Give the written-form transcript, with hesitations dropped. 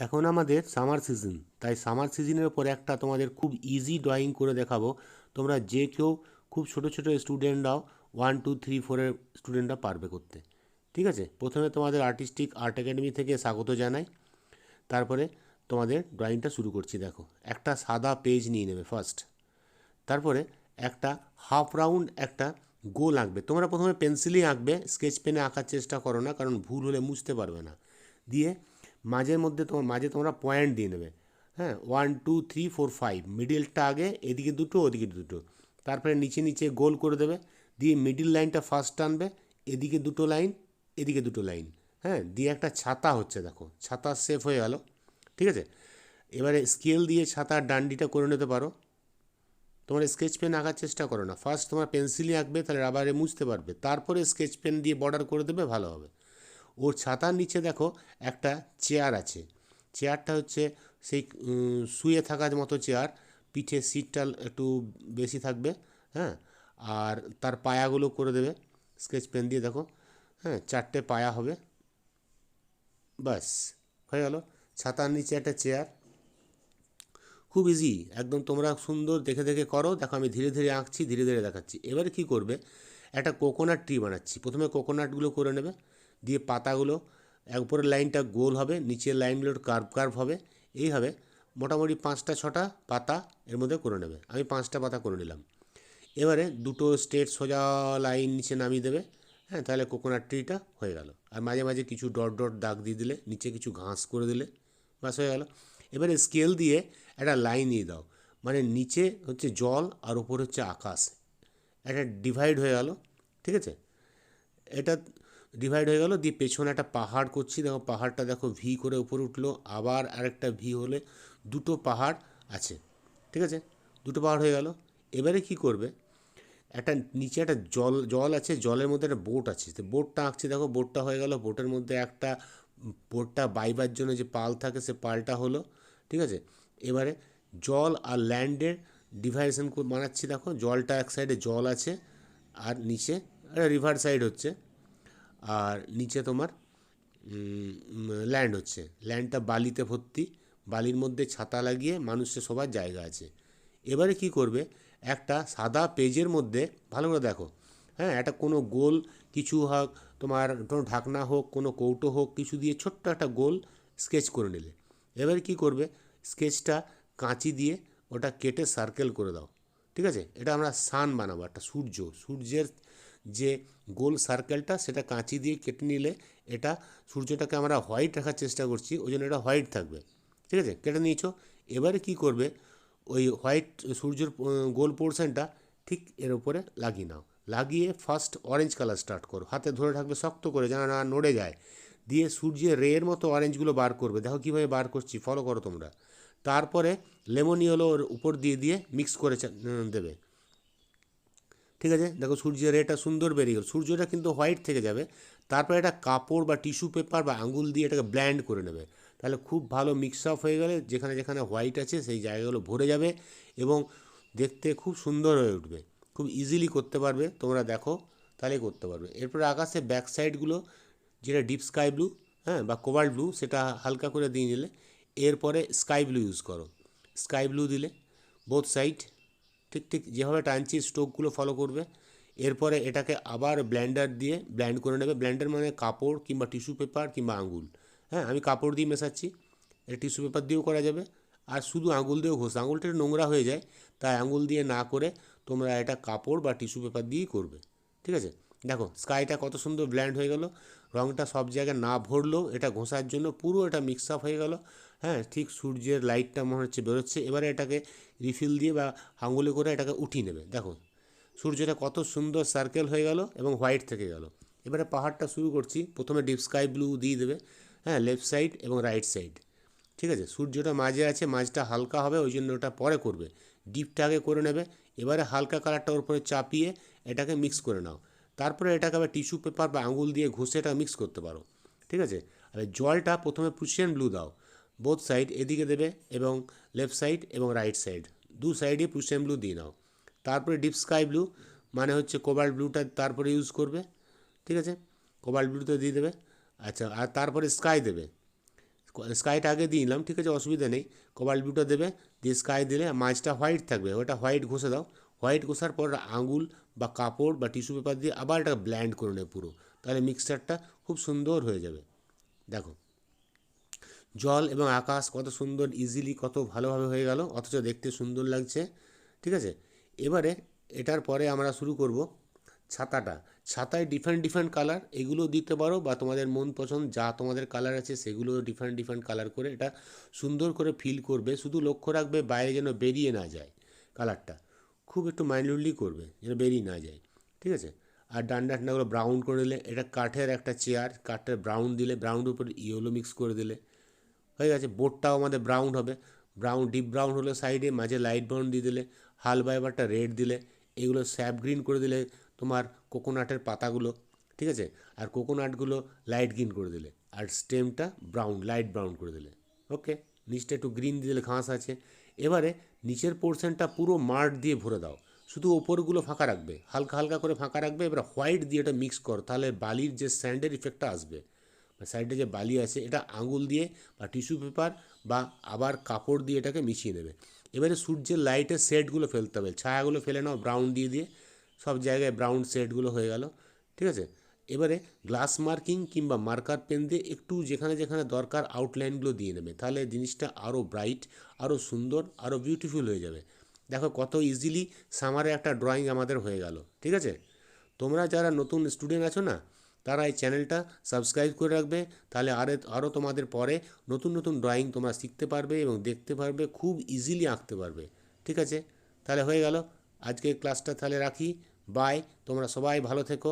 এখন আমাদের summer season, তাই সামার সিজনের ওপরে একটা তোমাদের খুব ইজি ড্রয়িং করে দেখাবো। তোমরা যে কেউ, খুব ছোট ছোট স্টুডেন্টরাও 1 2 3 4-এর স্টুডেন্টরা পারবে করতে। ঠিক আছে, প্রথমে তোমাদের আর্টিস্টিক আর্ট একাডেমি থেকে স্বাগত জানাই। তারপরে তোমাদের ড্রয়িংটা শুরু করছি। দেখো, একটা সাদা পেজ নিয়ে নেবে ফার্স্ট। তারপরে একটা হাফ রাউন্ড একটা গোল আঁকবে। তোমরা প্রথমে পেন্সিলই আঁকবে, স্কেচ পেনে আঁকার চেষ্টা করো না, কারণ ভুল হলে মুছতে পারবে না। দিয়ে মাঝে তোমরা পয়েন্ট দিয়ে নেবে। হ্যাঁ, 1 2 3 4 5, মিডিলটা আগে, এদিকে দুটো ওদিকে দুটো। তারপরে নিচে নিচে গোল করে দেবে। দিয়ে মিডিল লাইনটা ফার্স্ট টানবে, এদিকে দুটো লাইন, এদিকে দুটো লাইন। হ্যাঁ, দিয়ে একটা ছাতা হচ্ছে, দেখো ছাতার শেপ হয়ে গেল। ঠিক আছে, এবারে স্কেল দিয়ে ছাতার ডান্ডিটা করে নিতে পারো। তোমার স্কেচ পেন আঁকার চেষ্টা করো না, ফার্স্ট তোমার পেন্সিলই আঁকবে, তাহলে রাবারে মুছতে পারবে, তারপরে স্কেচ পেন দিয়ে বর্ডার করে দেবে, ভালো হবে। ওর ছাতার নিচে দেখো একটা চেয়ার আছে। চেয়ারটা হচ্ছে সেই শুয়ে থাকার মতো চেয়ার, পিঠে সিটটা একটু বেশি থাকবে। হ্যাঁ, আর তার পায়াগুলো করে দেবে স্কেচ পেন দিয়ে। দেখো, হ্যাঁ, 4টে পায়া হবে, বাস হয়ে গেল। ছাতার নিচে একটা চেয়ার, খুব ইজি একদম। তোমরা সুন্দর দেখে দেখে করো। দেখো, আমি ধীরে ধীরে আঁকছি, ধীরে ধীরে দেখাচ্ছি। এবারে কি করবে, একটা কোকোনাট ট্রি বানাচ্ছি। প্রথমে কোকোনাটগুলো করে নেবে, দিয়ে পাতাগুলো উপরের লাইনটা গোল হবে, নিচের লাইনগুলো কার্ভ কার্ভ হবে। এইভাবে মোটামুটি 5টা 6টা পাতা এর মধ্যে করে নেবে। আমি 5টা পাতা করে নিলাম। এবারে দুটো স্ট্রেট সোজা লাইন নিচে নামিয়ে দেবে। হ্যাঁ, তাহলে কোকোনাট ট্রিটা হয়ে গেল। আর মাঝে মাঝে কিছু ডট ডট দাগ দিয়ে দিলে, নিচে কিছু ঘাস করে দিলে, বাস হয়ে গেল। এবারে স্কেল দিয়ে একটা লাইন দিয়ে দাও, মানে নিচে হচ্ছে জল আর উপরে হচ্ছে আকাশ, একটা ডিভাইড হয়ে গেল। ঠিক আছে, এটা ডিভাইড হয়ে গেল। দিয়ে পেছনে একটা পাহাড় করছি। দেখো, পাহাড়টা দেখো ভি করে উপরে উঠলো, আবার আরেকটা ভি হলে দুটো পাহাড় আছে। ঠিক আছে, দুটো পাহাড় হয়ে গেল। এবারে কি করবে, একটা নিচে একটা জল জল আছে, জলের মধ্যে একটা বোট আছে, তো বোটটা আঁকছি। দেখো, বোটটা হয়ে গেল। বোটের মধ্যে একটা, বোটটা বাইবার জন্য যে পাল থাকে সে পালটা হলো। ঠিক আছে, এবারে জল আর ল্যান্ডের ডিভাইডেশন বানাচ্ছি। দেখো, জলটা এক সাইডে জল আছে, আর নিচে একটা রিভার সাইড হচ্ছে, আর নিচে তোমার ল্যান্ড হচ্ছে। ল্যান্ডটা বালিতে ভর্তি, বালির মধ্যে ছাতা লাগিয়ে মানুষের সবার জায়গা আছে। এবারে কি করবে, একটা সাদা পেজের মধ্যে ভালো করে দেখো, হ্যাঁ, একটা কোনো গোল কিছু হোক, তোমার কোনো ঢাকনা হোক, কোনো কৌটো হোক, কিছু দিয়ে ছোট্ট একটা গোল স্কেচ করে নিলে। এবারে কি করবে, স্কেচটা কাঁচি দিয়ে ওটা কেটে সার্কেল করে দাও। ঠিক আছে, এটা আমরা সান বানাবো, একটা সূর্যের যে গোল সার্কেলটা, সেটা কাঁচি দিয়ে কেটে নিলে, এটা সূর্যটাকে আমরা হোয়াইট রাখার চেষ্টা করছি, ওই জন্য এটা হোয়াইট থাকবে। ঠিক আছে, কেটে নিয়েছো। এবারে কি করবে, ওই হোয়াইট সূর্যের গোল পোর্শনটা ঠিক এর উপরে লাগিয়ে নাও। লাগিয়ে ফার্স্ট অরেঞ্জ কালার স্টার্ট করো, হাতে ধরে থাকবে শক্ত করে, যেন না নড়ে যায়। দিয়ে সূর্যের রের মতো অরেঞ্জগুলো বার করবে। দেখো কীভাবে বার করছি, ফলো করো তোমরা। তারপরে লেমন ইয়েলো ওর উপর দিয়ে দিয়ে মিক্স করে দেবে। ঠিক আছে, দেখো সূর্যের রেটা সুন্দর বেরিয়ে গেল। সূর্যটা কিন্তু হোয়াইট থেকে যাবে। তারপরে একটা কাপড় বা টিস্যু পেপার বা আঙুল দিয়ে এটাকে ব্ল্যান্ড করে নেবে। তাহলে খুব ভালো মিক্স আপ হয়ে গেলে, যেখানে যেখানে হোয়াইট আছে সেই জায়গাগুলো ভরে যাবে, এবং দেখতে খুব সুন্দর হয়ে উঠবে। খুব ইজিলি করতে পারবে তোমরা, দেখো তাহলেই করতে পারবে। এরপরে আকাশে ব্যাক সাইডগুলো, যেটা ডিপ স্কাই ব্লু, হ্যাঁ, বা কোবাল্ট ব্লু, সেটা হালকা করে দিয়ে নিলে। এরপরে স্কাই ব্লু ইউজ করো, স্কাই ব্লু দিলে বোথ সাইড ঠিক ঠিক যেভাবে টানছি স্ট্রোকগুলো ফলো করবে। এরপরে এটাকে আবার ব্লেন্ডার দিয়ে ব্লেন্ড করে নেবে। ব্লেন্ডার মানে কাপড় কিংবা টিস্যু পেপার কিংবা আঙুল। হ্যাঁ, আমি কাপড় দিয়ে মেশাচ্ছি, এটা টিস্যু পেপার দিয়েও করা যাবে, আর শুধু আঙুল দিয়েও ঘষে, আঙুলটা একটু নোংরা হয়ে যায়, তাই আঙুল দিয়ে না করে তোমরা এটা কাপড় বা টিস্যু পেপার দিয়েই করবে। ঠিক আছে, দেখো স্কাইটা কত সুন্দর ব্ল্যান্ড হয়ে গেল। রঙটা সব জায়গায় না ভরলেও এটা ঘষার জন্য পুরো এটা মিক্স আপ হয়ে গেল। হ্যাঁ, ঠিক সূর্যের লাইটটা মনে হচ্ছে বেরোচ্ছে। এবারে এটাকে রিফিল দিয়ে বা আঙুলে করে এটাকে উঠিয়ে নেবে। দেখো সূর্যটা কত সুন্দর সার্কেল হয়ে গেল এবং হোয়াইট থেকে গেল। এবারে পাহাড়টা শুরু করছি। প্রথমে ডিপ স্কাই ব্লু দিয়ে দেবে, হ্যাঁ, লেফট সাইড এবং রাইট সাইড। ঠিক আছে, সূর্যটা মাঝে আছে, মাঝটা হালকা হবে, ওই জন্য ওটা পরে করবে, ডিপটা আগে করে নেবে। এবারে হালকা কালারটা ওর উপরে চাপিয়ে এটাকে মিক্স করে নাও। তারপরে এটাকে আবার টিস্যু পেপার বা আঙুল দিয়ে ঘষে এটা মিক্স করতে পারো। ঠিক আছে, আর জলটা প্রথমে প্রুশিয়ান ব্লু দাও, বোথ সাইড, এদিকে দেবে এবং লেফট সাইড এবং রাইট সাইড, দু সাইডে প্রুশিয়ান ব্লু দিয়ে নাও। তারপরে ডিপ স্কাই ব্লু মানে হচ্ছে কোবাল্ট ব্লুটা তারপরে ইউজ করবে। ঠিক আছে, কোবাল্ট ব্লুতে দিয়ে দেবে। আচ্ছা, আর তারপরে স্কাই দেবে। স্কাইটা আগে দিয়ে নিলাম, ঠিক আছে, অসুবিধা নেই। কোবাল্ট ব্লুটা দেবে, দিয়ে স্কাই দিলে মাঝটা হোয়াইট থাকবে, ওটা হোয়াইট ঘষে দাও। হোয়াইট ঘষার পর আঙুল বা কাপড় বা টিস্যু পেপার দিয়ে আবার এটা ব্ল্যান্ড করে নেবে পুরো, তাহলে মিক্সচারটা খুব সুন্দর হয়ে যাবে। দেখো জল এবং আকাশ কত সুন্দর ইজিলি কত ভালোভাবে হয়ে গেল, অথচ দেখতে সুন্দর লাগছে, ঠিক আছে। এবারে এটার পরে আমরা শুরু করব ছাতাটা। ছাতায় ডিফারেন্ট ডিফারেন্ট কালার এগুলো দিতে পারো, বা তোমাদের মন পছন্দ যা তোমাদের কালার আছে সেগুলো ডিফারেন্ট ডিফারেন্ট কালার করে এটা সুন্দর করে ফিল করবে। শুধু লক্ষ্য রাখবে বাইরে যেন বেরিয়ে না যায় কালারটা, খুব একটু মাইন্যুটলি করবে যেন বেরিয়ে না যায়, ঠিক আছে। আর ডান্ডা ডান্ডাগুলো ব্রাউন করে দিলে, এটা কাঠের একটা চেয়ার, কাঠের ব্রাউন দিলে, ব্রাউনের উপর ইয়েলো মিক্স করে দিলে হয়ে গেছে। বোর্ডটাও আমাদের ব্রাউন হবে, ব্রাউন ডিপ ব্রাউন হলো সাইডে, মাঝে লাইট ব্রাউন দিয়ে দিলে, হাল বা এবারটা রেড দিলে, এগুলো স্যাপ গ্রিন করে দিলে তোমার কোকোনাটের পাতাগুলো, ঠিক আছে। আর কোকোনাটগুলো লাইট গ্রিন করে দিলে, আর স্টেমটা ব্রাউন লাইট ব্রাউন করে দিলে, ওকে। নিচটা একটু গ্রিন দিয়ে দিলে, ঘাস আছে। এবারে নিচের পোর্শনটা পুরো মাঠ দিয়ে ভরে দাও, শুধু ওপরগুলো ফাঁকা রাখবে, হালকা হালকা করে ফাঁকা রাখবে। এবার হোয়াইট দিয়ে এটা মিক্স করো, তাহলে বালির যে স্যান্ডের ইফেক্টটা আসবে, সাইডে যে বালি আছে এটা আঙুল দিয়ে বা টিস্যু পেপার বা আবার কাপড় দিয়ে এটাকে মিশিয়ে নেবে। এবারে সূর্যের লাইটের শেডগুলো ফেলতে হবে, ছায়াগুলো ফেলে নাও ব্রাউন দিয়ে দিয়ে, সব জায়গায় ব্রাউন শেডগুলো হয়ে গেল, ঠিক আছে। এবারে গ্লাস মার্কিং কিংবা মার্কার পেন দিয়ে একটু যেখানে যেখানে দরকার আউটলাইনগুলো দিয়ে নেবে, তাহলে জিনিসটা আরও ব্রাইট, আরও সুন্দর, আরও বিউটিফুল হয়ে যাবে। দেখো কত ইজিলি সামারে একটা ড্রয়িং আমাদের হয়ে গেল, ঠিক আছে। তোমরা যারা নতুন স্টুডেন্ট আছো না, তারা এই চ্যানেলটা সাবস্ক্রাইব করে রাখবে, তাহলে আরও তোমাদের পরে নতুন নতুন ড্রয়িং তোমরা শিখতে পারবে এবং দেখতে পারবে, খুব ইজিলি আঁকতে পারবে, ঠিক আছে। তাহলে হয়ে গেল আজকের ক্লাসটা, তাহলে রাখি, বাই, তোমরা সবাই ভালো থেকো।